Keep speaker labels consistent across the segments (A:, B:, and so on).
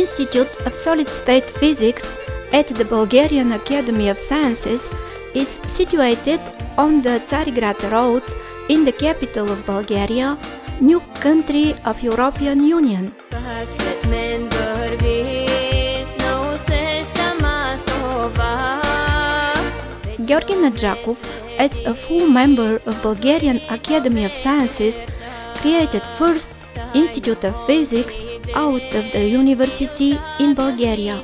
A: Institute of Solid-State Physics at the Bulgarian Academy of Sciences is situated on the Tsarigrad Road in the capital of Bulgaria, new country of European Union. Georgi Nadjakov, as a full member of Bulgarian Academy of Sciences, created first Institute of Physics out of the university in Bulgaria.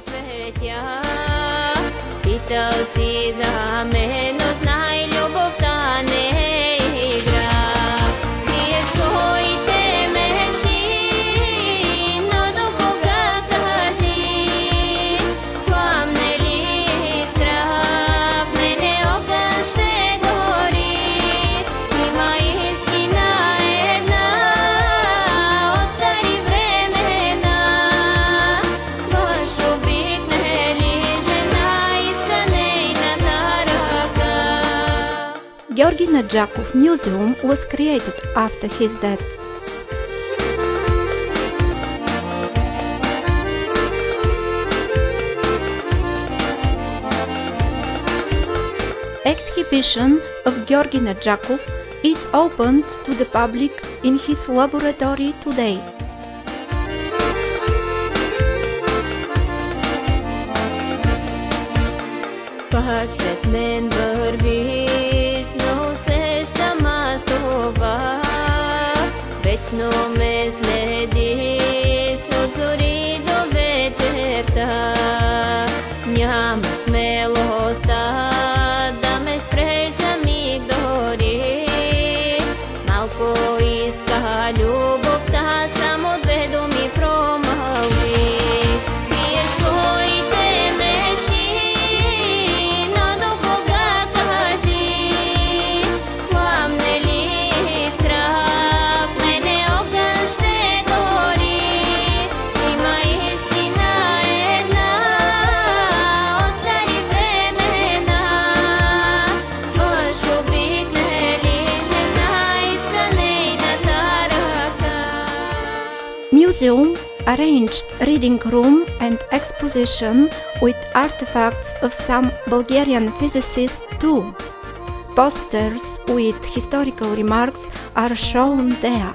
A: Georgi Nadjakov Museum was created after his death. Exhibition of Georgi Nadjakov is opened to the public in his laboratory today.
B: Вечно ме следиш от зори до вечерта. Няма смелостта да ме спреш за миг дори. Малко иска любовта, само две думи промълви. Криеш твоите мечти, но до кога кажи? Пламне ли искра?
A: Museum arranged reading room and exposition with artifacts of some Bulgarian physicists too. Posters with historical remarks are shown there.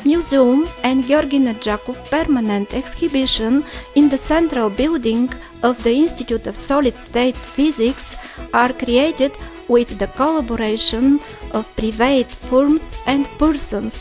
A: Museum and Georgi Nadjakov permanent exhibition in the central building of the Institute of Solid-State Physics are created with the collaboration of private firms and persons.